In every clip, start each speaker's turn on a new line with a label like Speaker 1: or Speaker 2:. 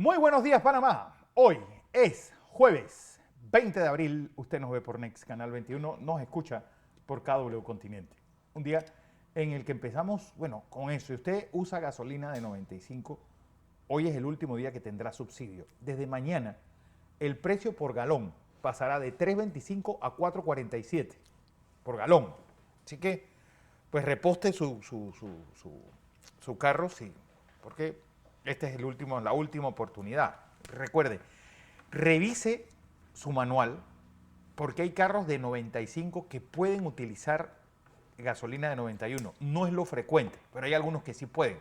Speaker 1: Muy buenos días, Panamá. Hoy es jueves 20 de abril. Usted nos ve por Next Canal 21, nos escucha por KW Continente. Un día en el que empezamos, bueno, con eso. Si usted usa gasolina de 95, hoy es el último día que tendrá subsidio. Desde mañana, el precio por galón pasará de 3.25 a 4.47 por galón. Así que, pues reposte su carro, sí, porque esta es la última oportunidad. Recuerde, revise su manual, porque hay carros de 95 que pueden utilizar gasolina de 91. No es lo frecuente, pero hay algunos que sí pueden.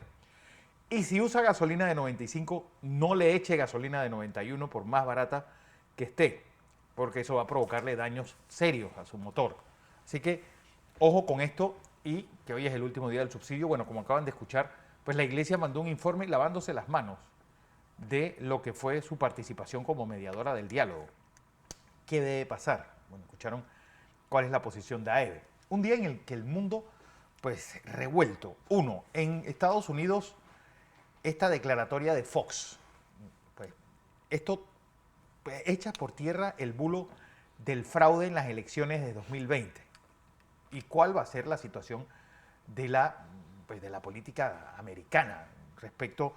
Speaker 1: Y si usa gasolina de 95, no le eche gasolina de 91 por más barata que esté, porque eso va a provocarle daños serios a su motor. Así que, ojo con esto, y que hoy es el último día del subsidio. Bueno, como acaban de escuchar, pues la iglesia mandó un informe lavándose las manos de lo que fue su participación como mediadora del diálogo. ¿Qué debe pasar? Bueno, escucharon cuál es la posición de AEBE. Un día en el que el mundo, pues, revuelto. Uno, en Estados Unidos, esta declaratoria de Fox, pues, esto pues, echa por tierra el bulo del fraude en las elecciones de 2020. ¿Y cuál va a ser la situación de la política americana respecto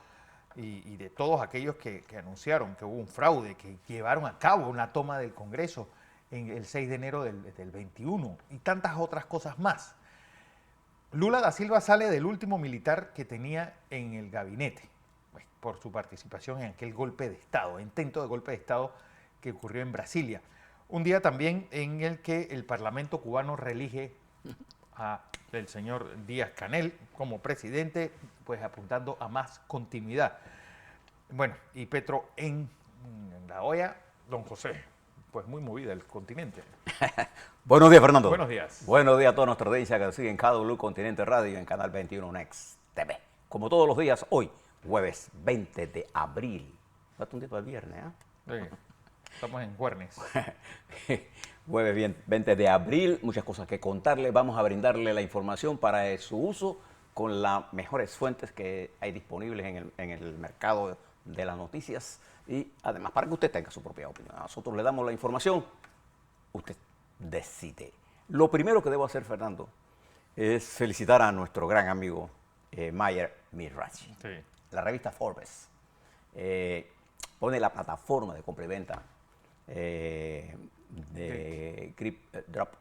Speaker 1: y de todos aquellos que anunciaron que hubo un fraude, que llevaron a cabo una toma del Congreso en el 6 de enero del 21 y tantas otras cosas más? Lula da Silva sale del último militar que tenía en el gabinete, pues, por su participación en aquel golpe de Estado, intento de golpe de Estado que ocurrió en Brasilia. Un día también en el que el Parlamento cubano reelige al señor Díaz-Canel como presidente, pues apuntando a más continuidad. Bueno, y Petro en la olla, don José, pues muy movida el continente.
Speaker 2: Buenos días, Fernando.
Speaker 1: Buenos días.
Speaker 2: Buenos días a toda nuestra audiencia que nos sigue en KW Continente Radio y en Canal 21 Next TV. Como todos los días, hoy, jueves 20 de abril. Falta un día para el viernes, ¿eh?
Speaker 1: Sí, estamos en Juernes.
Speaker 2: Jueves 20 de abril, muchas cosas que contarle. Vamos a brindarle la información para su uso con las mejores fuentes que hay disponibles en el mercado de las noticias y además para que usted tenga su propia opinión. Nosotros le damos la información, usted decide. Lo primero que debo hacer, Fernando, es felicitar a nuestro gran amigo Mayer Mirachi.
Speaker 1: Sí.
Speaker 2: La revista Forbes pone la plataforma de compra y venta de Grip Drop.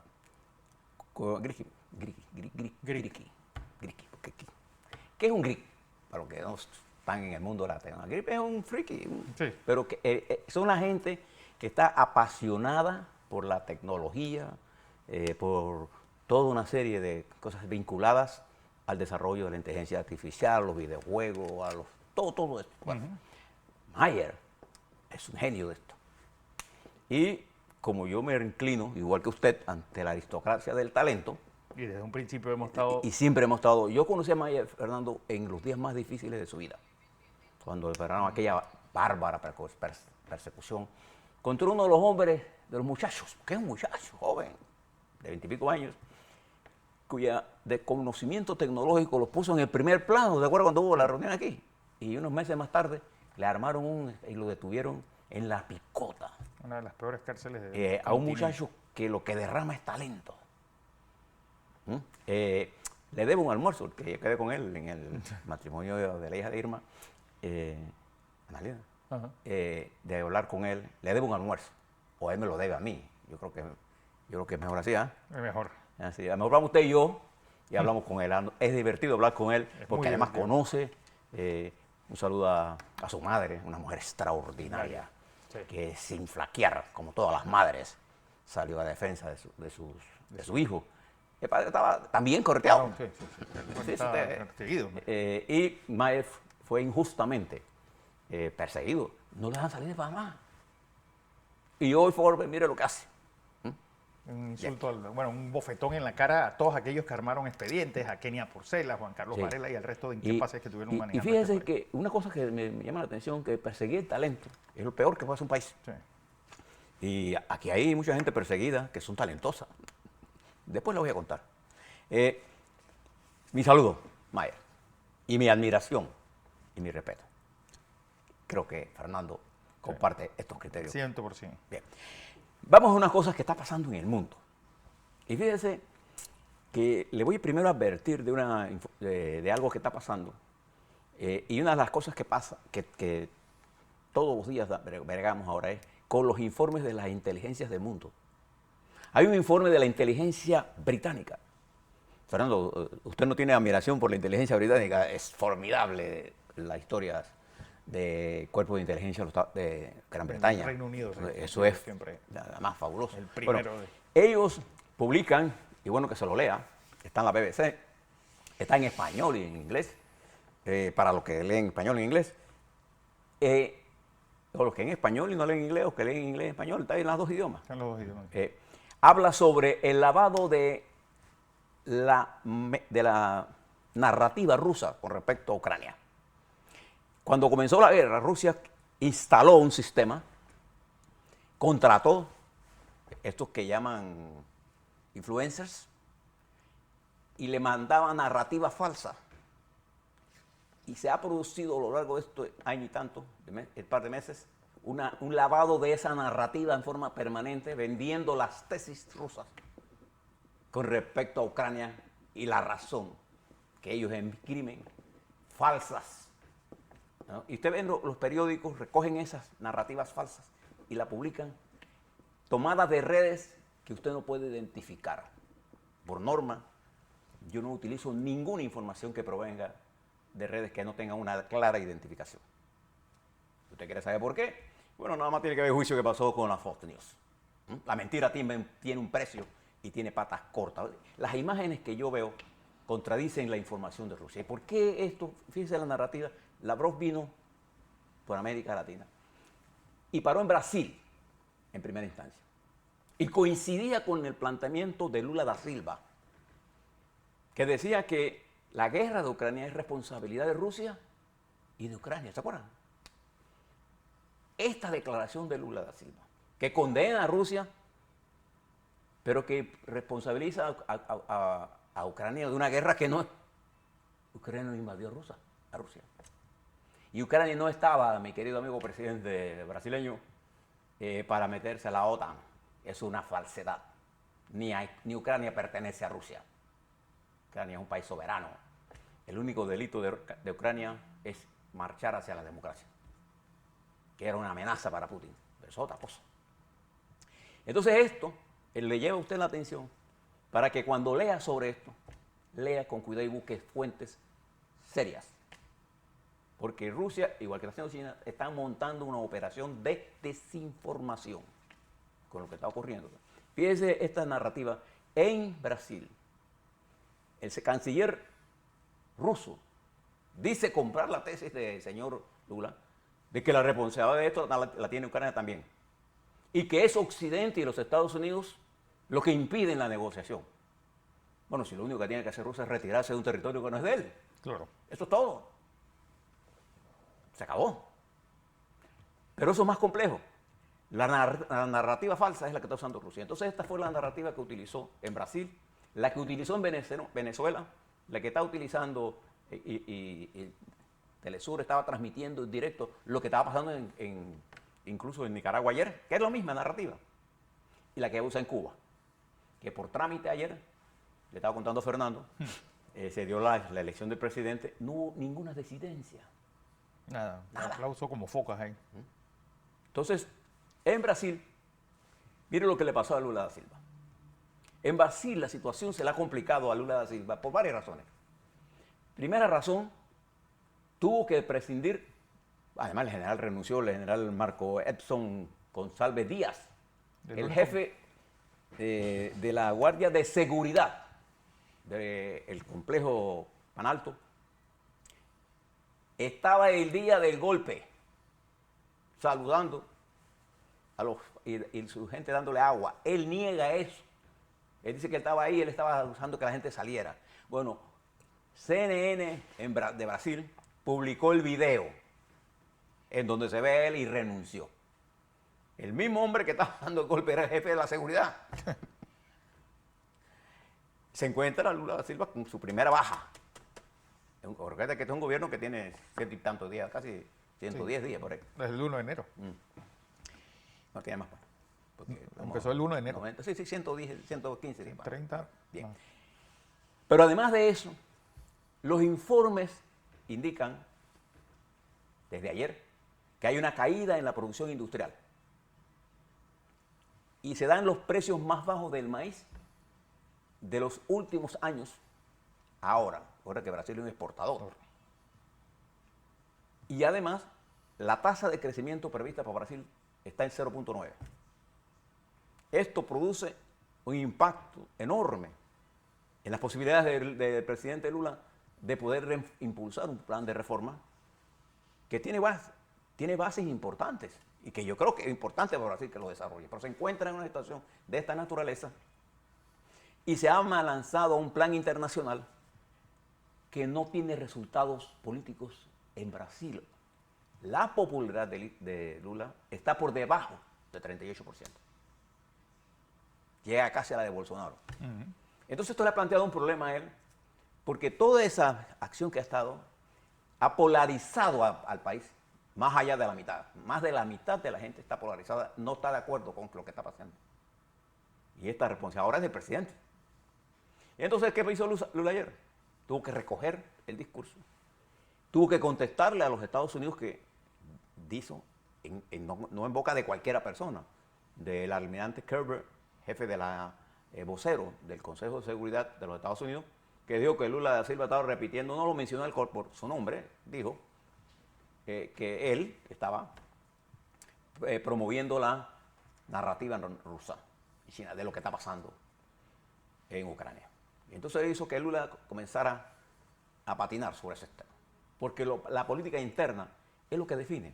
Speaker 2: ¿Qué es un grip? Para los que no están en el mundo de la tecnología. Grip es un friki,
Speaker 1: Sí.
Speaker 2: pero que son la gente que está apasionada por la tecnología, por toda una serie de cosas vinculadas al desarrollo de la inteligencia artificial, los videojuegos, todo esto. Bueno, Mayer es un genio de esto. Y como yo me inclino, igual que usted, ante la aristocracia del talento.
Speaker 1: Y desde un principio hemos estado...
Speaker 2: Y siempre hemos estado... Yo conocí a Mayer, Fernando, en los días más difíciles de su vida. Cuando esperaron aquella bárbara persecución contra uno de los hombres, de los muchachos, que es un muchacho joven, de 20 y pico años, cuya conocimiento tecnológico los puso en el primer plano, ¿de acuerdo? Cuando hubo la reunión aquí. Y unos meses más tarde le armaron y lo detuvieron en La Picota.
Speaker 1: Una de las peores cárceles
Speaker 2: a un muchacho que lo que derrama es talento. Le debo un almuerzo, que yo quedé con él en el matrimonio de la hija de Irma, Analia, de hablar con él. Le debo un almuerzo, o él me lo debe a mí. Yo creo que es mejor así, ¿eh?
Speaker 1: Es mejor.
Speaker 2: Así, a lo mejor vamos usted y yo y hablamos con él. Es divertido hablar con él, porque además conoce. Un saludo a su madre, una mujer extraordinaria. Sí. Que sin flaquear, como todas las madres, salió a defensa de su hijo. El padre estaba también correteado.
Speaker 1: Perseguido.
Speaker 2: Y Mayer fue injustamente perseguido. No le dejan salir de Panamá. Y hoy Forbes, mire lo que hace.
Speaker 1: Un insulto, un bofetón en la cara a todos aquellos que armaron expedientes, a Kenia Porcela, Juan Carlos Varela y al resto de incapaces que tuvieron manejando.
Speaker 2: Y fíjense que una cosa que me llama la atención, que perseguir el talento es lo peor que puede hacer un país. Sí. Y aquí hay mucha gente perseguida que son talentosas. Después les voy a contar. Mi saludo, Mayer, y mi admiración y mi respeto. creo que Fernando comparte estos criterios.
Speaker 1: 100%.
Speaker 2: Bien. Vamos a unas cosas que está pasando en el mundo. Y fíjese que le voy primero a advertir de algo que está pasando. Y una de las cosas que pasa, que todos los días bregamos ahora, es con los informes de las inteligencias del mundo. Hay un informe de la inteligencia británica. Fernando, usted no tiene admiración por la inteligencia británica, es formidable la historia de cuerpos de inteligencia de Gran Bretaña.
Speaker 1: Reino Unido.
Speaker 2: Eso es
Speaker 1: siempre
Speaker 2: la más fabuloso.
Speaker 1: el primero.
Speaker 2: Bueno, ellos publican, y bueno que se lo lea, está en la BBC, está en español y en inglés, para los que leen español y en inglés, o los que en español y no leen inglés, o que leen inglés y español, está en los dos idiomas.
Speaker 1: Están los dos idiomas.
Speaker 2: Habla sobre el lavado de la narrativa rusa con respecto a Ucrania. Cuando comenzó la guerra, Rusia instaló un sistema, contrató estos que llaman influencers y le mandaba narrativas falsas. Y se ha producido a lo largo de este año y tanto, un par de meses, un lavado de esa narrativa en forma permanente, vendiendo las tesis rusas con respecto a Ucrania y la razón que ellos escriben falsas, ¿no? Y usted ve los periódicos, recogen esas narrativas falsas y la publican, tomadas de redes que usted no puede identificar. Por norma, yo no utilizo ninguna información que provenga de redes que no tengan una clara identificación. ¿Usted quiere saber por qué? Bueno, nada más tiene que ver el juicio que pasó con la Fox News. La mentira tiene un precio y tiene patas cortas. Las imágenes que yo veo contradicen la información de Rusia. ¿Y por qué esto? Fíjense la narrativa. Lavrov vino por América Latina y paró en Brasil en primera instancia. Y coincidía con el planteamiento de Lula da Silva, que decía que la guerra de Ucrania es responsabilidad de Rusia y de Ucrania. ¿Se acuerdan? Esta declaración de Lula da Silva, que condena a Rusia, pero que responsabiliza a Ucrania de una guerra que no... Ucrania no invadió a Rusia. Y Ucrania no estaba, mi querido amigo presidente brasileño, para meterse a la OTAN. Es una falsedad. Ni Ucrania pertenece a Rusia. Ucrania es un país soberano. El único delito de Ucrania es marchar hacia la democracia, que era una amenaza para Putin. Pero eso es otra cosa. Entonces esto le lleva a usted la atención para que cuando lea sobre esto, lea con cuidado y busque fuentes serias. Porque Rusia, igual que la China, están montando una operación de desinformación con lo que está ocurriendo. Fíjese esta narrativa. En Brasil, el canciller ruso dice comprar la tesis del señor Lula de que la responsabilidad de esto la tiene Ucrania también. Y que es Occidente y los Estados Unidos lo que impiden la negociación. Bueno, si lo único que tiene que hacer Rusia es retirarse de un territorio que no es de él.
Speaker 1: Claro.
Speaker 2: Eso es todo. Se acabó. Pero eso es más complejo. La narrativa falsa es la que está usando Rusia. Entonces esta fue la narrativa que utilizó en Brasil, la que utilizó en Venezuela, la que está utilizando y Telesur estaba transmitiendo en directo lo que estaba pasando incluso en Nicaragua ayer, que es la misma narrativa. Y la que usa en Cuba, que por trámite ayer, le estaba contando a Fernando, se dio la elección del presidente, no hubo ninguna disidencia.
Speaker 1: Nada.
Speaker 2: Nada.
Speaker 1: Aplauso como focas ahí.
Speaker 2: Entonces, en Brasil, mire lo que le pasó a Lula da Silva. En Brasil la situación se le ha complicado a Lula da Silva por varias razones. Primera razón, tuvo que prescindir, además el general renunció, el general Marco Edson González Díaz, el jefe de la Guardia de Seguridad del complejo Panalto, estaba el día del golpe saludando a y su gente dándole agua. Él niega eso. Él dice que él estaba ahí, él estaba usando que la gente saliera. Bueno, CNN de Brasil publicó el video en donde se ve él y renunció. El mismo hombre que estaba dando el golpe era el jefe de la seguridad. Se encuentra Lula da Silva con su primera baja. Recuerda que este es un gobierno que tiene 70 y tantos días, casi 110 días por ahí.
Speaker 1: Desde el 1 de enero.
Speaker 2: No tiene más. Porque
Speaker 1: Empezó el 1 de enero.
Speaker 2: 90, sí, 110, 115 días.
Speaker 1: 30.
Speaker 2: Bien.
Speaker 1: No.
Speaker 2: Pero además de eso, los informes indican, desde ayer, que hay una caída en la producción industrial. Y se dan los precios más bajos del maíz de los últimos años, ahora que Brasil es un exportador. Y además, la tasa de crecimiento prevista para Brasil está en 0.9. Esto produce un impacto enorme en las posibilidades del presidente Lula de poder impulsar un plan de reforma que tiene bases importantes y que yo creo que es importante para Brasil que lo desarrolle, pero se encuentra en una situación de esta naturaleza y se ha lanzado un plan internacional que no tiene resultados políticos en Brasil. La popularidad de Lula está por debajo del 38%. Llega casi a la de Bolsonaro. Entonces esto le ha planteado un problema a él, porque toda esa acción que ha estado ha polarizado al país más allá de la mitad. Más de la mitad de la gente está polarizada, no está de acuerdo con lo que está pasando. Y esta responsabilidad ahora es del presidente. Y entonces, ¿qué hizo Lula ayer? Tuvo que recoger el discurso. Tuvo que contestarle a los Estados Unidos que dijo, no en boca de cualquiera persona, del almirante Kerber, jefe de la vocero del Consejo de Seguridad de los Estados Unidos, que dijo que Lula da Silva estaba repitiendo, no lo mencionó él por su nombre, dijo que él estaba promoviendo la narrativa rusa y China de lo que está pasando en Ucrania. Y entonces hizo que Lula comenzara a patinar sobre ese tema. Porque la política interna es lo que define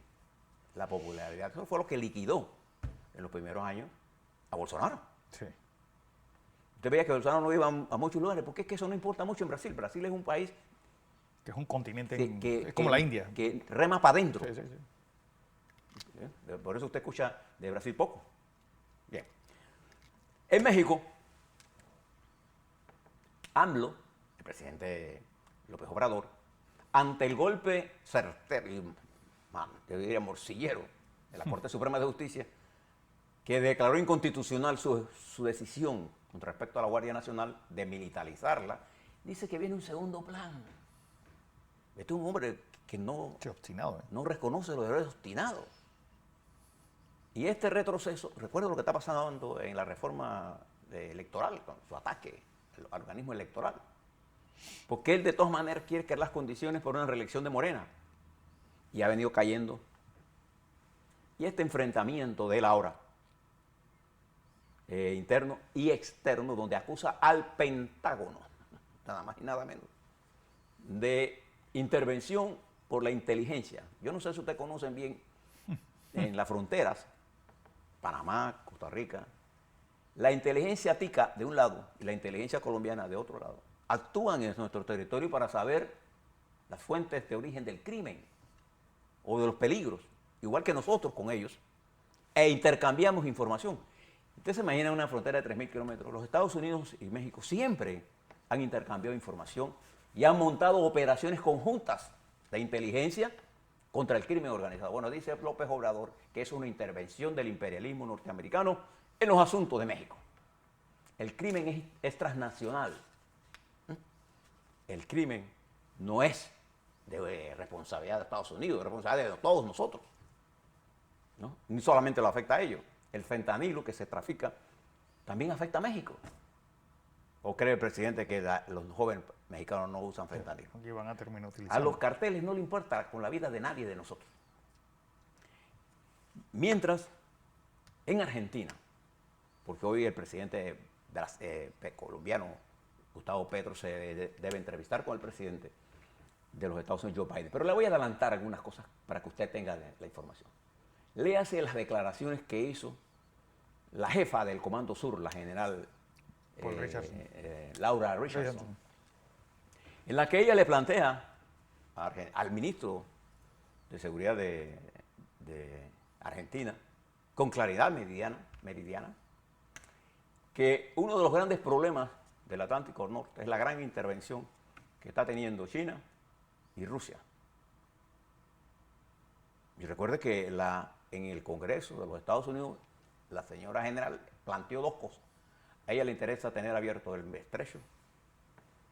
Speaker 2: la popularidad. Eso fue lo que liquidó en los primeros años a Bolsonaro.
Speaker 1: Sí.
Speaker 2: Usted veía que Bolsonaro no iba a muchos lugares, porque es que eso no importa mucho en Brasil. Brasil es un país
Speaker 1: Que es un continente,
Speaker 2: que
Speaker 1: es como la India.
Speaker 2: que rema para adentro.
Speaker 1: Sí, sí, sí.
Speaker 2: Por eso usted escucha de Brasil poco. Bien. En México, AMLO, el presidente López Obrador, ante el golpe certero y, yo diría, morcillero de la Corte Suprema de Justicia, que declaró inconstitucional su decisión con respecto a la Guardia Nacional de militarizarla, dice que viene un segundo plan. Este es un hombre que no,
Speaker 1: Qué obstinado, ¿eh?
Speaker 2: no reconoce los errores obstinados. Y este retroceso, recuerda lo que está pasando en la reforma electoral, con su ataque al organismo electoral. Porque él de todas maneras quiere crear las condiciones para una reelección de Morena. Y ha venido cayendo. Y este enfrentamiento de él ahora, interno y externo, donde acusa al Pentágono, nada más y nada menos, de intervención por la inteligencia. Yo no sé si ustedes conocen bien en las fronteras, Panamá, Costa Rica, la inteligencia tica de un lado y la inteligencia colombiana de otro lado actúan en nuestro territorio para saber las fuentes de origen del crimen o de los peligros, igual que nosotros con ellos, e intercambiamos información. Usted se imagina una frontera de 3.000 kilómetros. Los Estados Unidos y México siempre han intercambiado información y han montado operaciones conjuntas de inteligencia contra el crimen organizado. Bueno, dice López Obrador que es una intervención del imperialismo norteamericano en los asuntos de México. El crimen es transnacional. El crimen no es de responsabilidad de Estados Unidos, es responsabilidad de todos nosotros, ¿no? Ni solamente lo afecta a ellos. El fentanilo que se trafica también afecta a México. ¿O cree el presidente que los jóvenes mexicanos no usan fentanilo?
Speaker 1: Aquí van a terminar
Speaker 2: A
Speaker 1: utilizando.
Speaker 2: los carteles no le importa con la vida de nadie de nosotros. Mientras, en Argentina, porque hoy el presidente colombiano, Gustavo Petro, se debe entrevistar con el presidente de los Estados Unidos, Joe Biden. Pero le voy a adelantar algunas cosas para que usted tenga la información. Léase las declaraciones que hizo la jefa del Comando Sur, la general Laura Richardson, en la que ella le plantea al ministro de Seguridad de Argentina, con claridad meridiana, que uno de los grandes problemas del Atlántico Norte es la gran intervención que está teniendo China y Rusia. Y recuerde que en el Congreso de los Estados Unidos, la señora general planteó dos cosas. A ella le interesa tener abierto el estrecho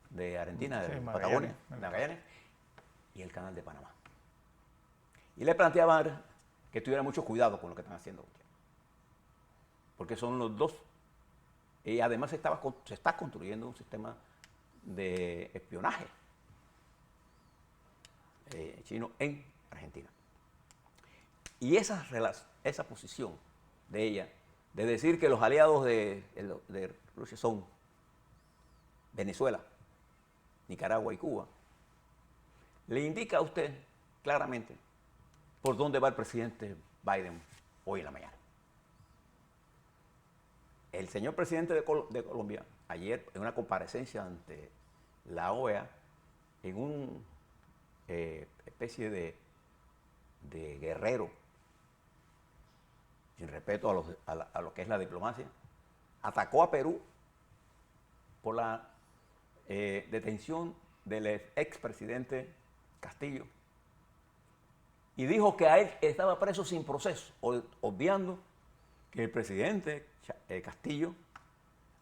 Speaker 2: de Argentina,
Speaker 1: Sí,
Speaker 2: de
Speaker 1: Magallanes.
Speaker 2: Patagonia, Magallanes, y el canal de Panamá. Y le planteaban que tuviera mucho cuidado con lo que están haciendo, porque son los dos. Y además se está construyendo un sistema de espionaje chino en Argentina. Y esa posición de ella, de decir que los aliados de Rusia son Venezuela, Nicaragua y Cuba, le indica a usted claramente por dónde va el presidente Biden hoy en la mañana. El señor presidente de Colombia, ayer en una comparecencia ante la OEA, en una especie de guerrero, sin respeto a lo que es la diplomacia, atacó a Perú por la detención del expresidente Castillo y dijo que a él estaba preso sin proceso, obviando que el presidente Castillo,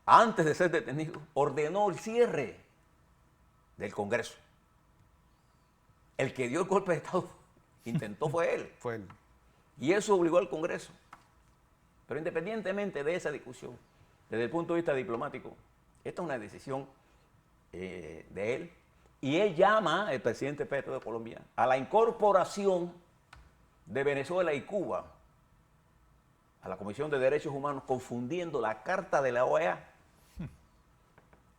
Speaker 2: antes de ser detenido, ordenó el cierre del Congreso. El que dio el golpe de Estado intentó fue él.
Speaker 1: Fue él.
Speaker 2: Y eso obligó al Congreso. Pero independientemente de esa discusión, desde el punto de vista diplomático, esta es una decisión de él. Y él llama, el presidente Petro de Colombia, a la incorporación de Venezuela y Cuba a la Comisión de Derechos Humanos, confundiendo la Carta de la OEA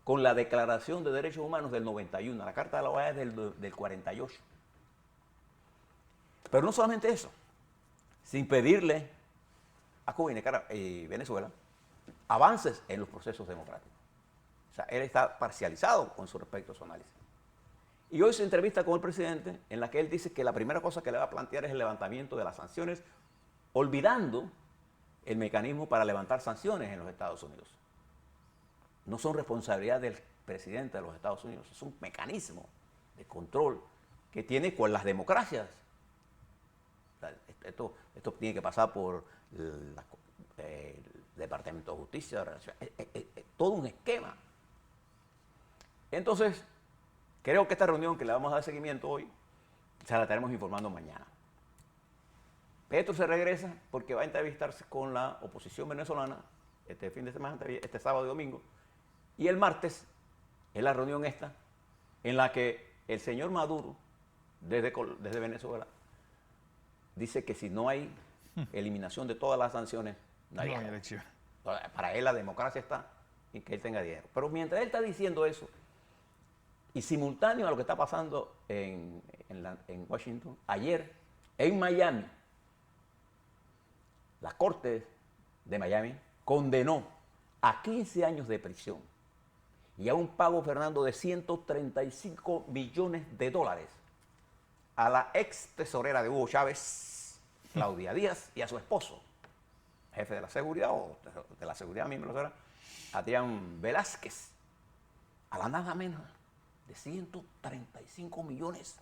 Speaker 2: con la Declaración de Derechos Humanos del 91. La Carta de la OEA es del 48. Pero no solamente eso, sin pedirle a Cuba y Venezuela avances en los procesos democráticos. O sea, él está parcializado con respecto a su análisis. Y hoy se entrevista con el presidente en la que él dice que la primera cosa que le va a plantear es el levantamiento de las sanciones, olvidando el mecanismo para levantar sanciones en los Estados Unidos. No son responsabilidad del presidente de los Estados Unidos, es un mecanismo de control que tiene con las democracias. O sea, esto tiene que pasar por el Departamento de Justicia, todo un esquema. Entonces, creo que esta reunión que le vamos a dar seguimiento hoy, se la estaremos informando mañana. Petro se regresa porque va a entrevistarse con la oposición venezolana este fin de semana, este sábado y domingo. Y el martes es la reunión esta en la que el señor Maduro, desde Venezuela, dice que si no hay eliminación de todas las sanciones, no hay elección. Para él la democracia está en que él tenga dinero. Pero mientras él está diciendo eso, y simultáneo a lo que está pasando en Washington, ayer en Miami, la Corte de Miami condenó a 15 años de prisión y a un pago, Fernando, de 135 millones de dólares a la ex tesorera de Hugo Chávez, Claudia Díaz, y a su esposo, jefe de la seguridad, o de la seguridad misma, Adrián Velázquez, a la nada menos de 135 millones.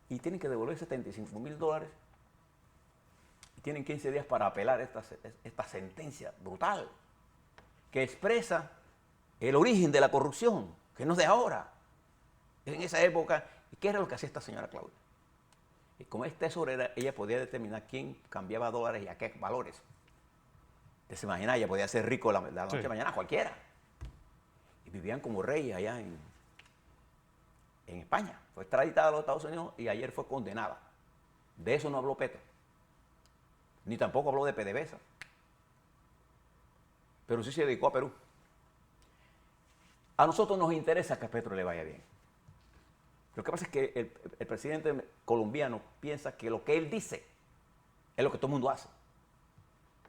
Speaker 2: Y tienen que devolver 75 mil dólares. Y tienen 15 días para apelar esta sentencia brutal que expresa el origen de la corrupción, que no es de ahora. En esa época, ¿qué era lo que hacía esta señora Claudia? Y como es tesorera, ella podía determinar quién cambiaba dólares y a qué valores. Entonces, se imagina, ella podía ser rico la noche de mañana, cualquiera. Y vivían como reyes allá en España. Fue extraditada a los Estados Unidos y ayer fue condenada. De eso no habló Petro. Ni tampoco habló de PDVSA. Pero sí se dedicó a Perú. A nosotros nos interesa que a Petro le vaya bien. Lo que pasa es que el presidente colombiano piensa que lo que él dice es lo que todo el mundo hace.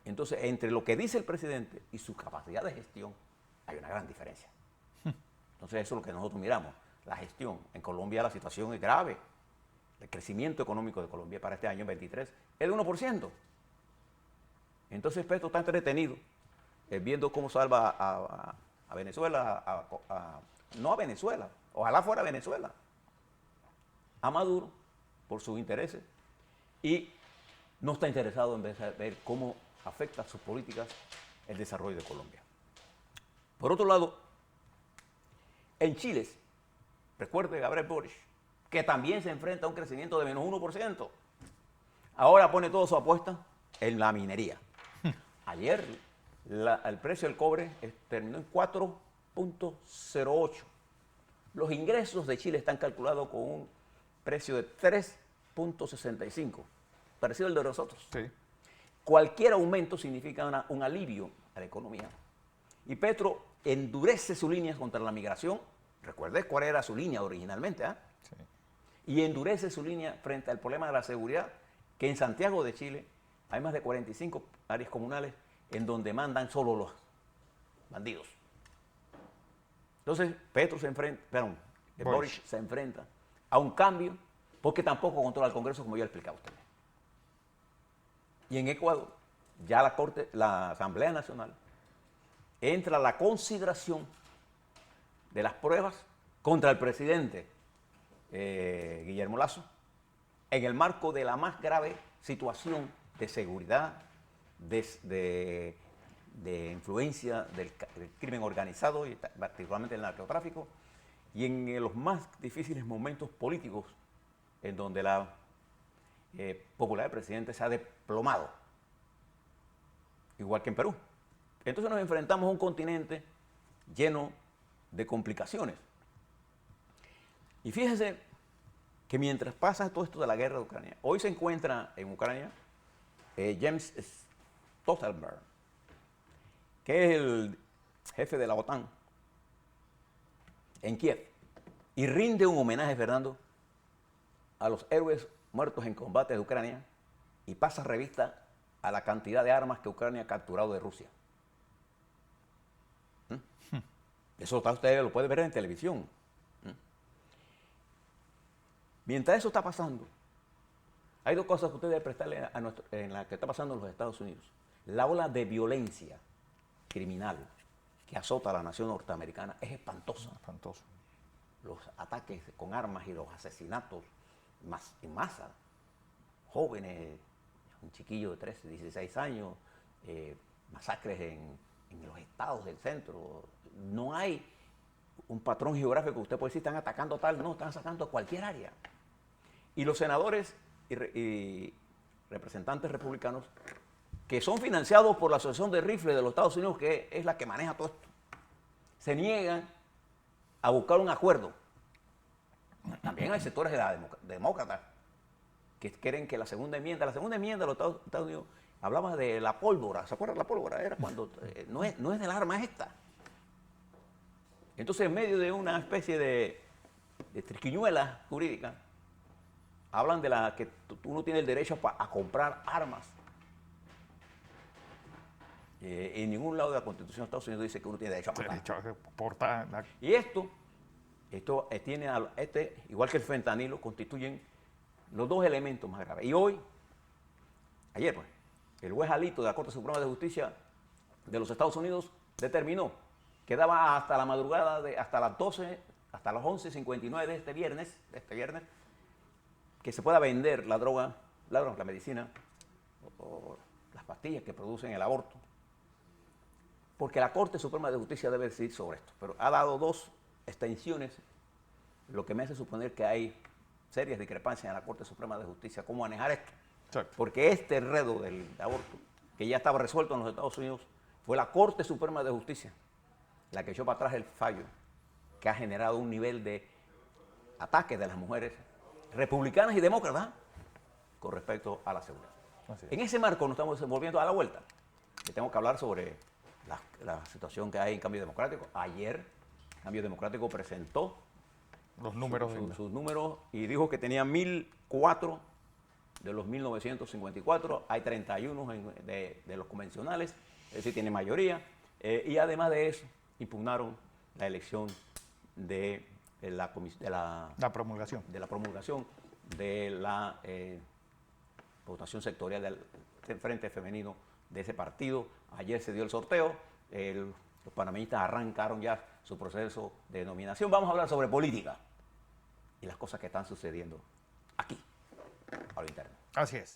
Speaker 2: Entonces, entre lo que dice el presidente y su capacidad de gestión, hay una gran diferencia. Entonces, eso es lo que nosotros miramos, la gestión. En Colombia la situación es grave. El crecimiento económico de Colombia para este año 23 es de 1%. Entonces, Petro está entretenido viendo cómo salva a Venezuela, no a Venezuela, ojalá fuera Venezuela, a Maduro por sus intereses y no está interesado en ver cómo afecta a sus políticas el desarrollo de Colombia. Por otro lado, en Chile, recuerde Gabriel Boric, que también se enfrenta a un crecimiento de menos 1%. Ahora pone toda su apuesta en la minería. Ayer el precio del cobre terminó en 4.08. Los ingresos de Chile están calculados con un precio de 3.65, parecido al de nosotros.
Speaker 1: Sí.
Speaker 2: Cualquier aumento significa un alivio a la economía. Y Petro endurece su línea contra la migración. Recuerde cuál era su línea originalmente, ¿eh?
Speaker 1: Sí.
Speaker 2: Y endurece su línea frente al problema de la seguridad, que en Santiago de Chile hay más de 45 áreas comunales en donde mandan solo los bandidos. Entonces, Boric se enfrenta a un cambio porque tampoco controla el Congreso, como ya he explicado a ustedes. Y en Ecuador, ya la Asamblea Nacional entra a la consideración de las pruebas contra el presidente Guillermo Lasso en el marco de la más grave situación de seguridad, de influencia del crimen organizado, y particularmente el narcotráfico, y en los más difíciles momentos políticos en donde la popularidad del presidente se ha desplomado, igual que en Perú. Entonces nos enfrentamos a un continente lleno de complicaciones. Y fíjense que mientras pasa todo esto de la guerra de Ucrania, hoy se encuentra en Ucrania Jens Stoltenberg, que es el jefe de la OTAN, en Kiev, y rinde un homenaje, Fernando, a los héroes muertos en combate de Ucrania y pasa revista a la cantidad de armas que Ucrania ha capturado de Rusia. Eso usted lo puede ver en televisión. Mientras eso está pasando, hay dos cosas que usted debe prestarle en la que está pasando en los Estados Unidos. La ola de violencia criminal que azota a la nación norteamericana es espantosa.
Speaker 1: Espantoso.
Speaker 2: Los ataques con armas y los asesinatos en masa, jóvenes, un chiquillo de 13, 16 años, masacres en los estados del centro. No hay un patrón geográfico que usted puede decir, están atacando tal, no, están atacando cualquier área. Y los senadores y representantes republicanos, que son financiados por la Asociación de Rifles de los Estados Unidos, que es la que maneja todo esto, se niegan a buscar un acuerdo. También hay sectores de la demócratas que quieren que la segunda enmienda de los Estados Unidos hablaba de la pólvora. ¿Se acuerdan de la pólvora? Era cuando no es del arma esta. Entonces, en medio de una especie de triquiñuela jurídica, hablan de que tú no tienes el derecho a comprar armas. En ningún lado de la Constitución de Estados Unidos dice que uno tiene derecho a matar. Y esto tiene, igual que el fentanilo, constituyen los dos elementos más graves. Y ayer, pues, el juez Alito de la Corte Suprema de Justicia de los Estados Unidos determinó que daba hasta la madrugada, hasta las 12, hasta las 11:59 de este viernes, que se pueda vender la droga, la medicina o las pastillas que producen el aborto. Porque la Corte Suprema de Justicia debe decidir sobre esto. Pero ha dado dos extensiones, lo que me hace suponer que hay serias discrepancias en la Corte Suprema de Justicia cómo manejar esto.
Speaker 1: Exacto.
Speaker 2: Porque este enredo del aborto, que ya estaba resuelto en los Estados Unidos, fue la Corte Suprema de Justicia la que echó para atrás el fallo, que ha generado un nivel de ataque de las mujeres republicanas y demócratas con respecto a la seguridad. En ese marco nos estamos desenvolviendo a la vuelta. Le tengo que hablar sobre la situación que hay en Cambio Democrático. Ayer, Cambio Democrático presentó
Speaker 1: los números
Speaker 2: sus números y dijo que tenía 1.004 de los 1.954. Hay 31 de los convencionales, es decir, tiene mayoría. Y además de eso, impugnaron la elección de la
Speaker 1: promulgación
Speaker 2: de la votación sectorial del Frente Femenino de ese partido. Ayer se dio el sorteo, los panameñistas arrancaron ya su proceso de nominación. Vamos a hablar sobre política y las cosas que están sucediendo aquí, a lo interno.
Speaker 1: Así es.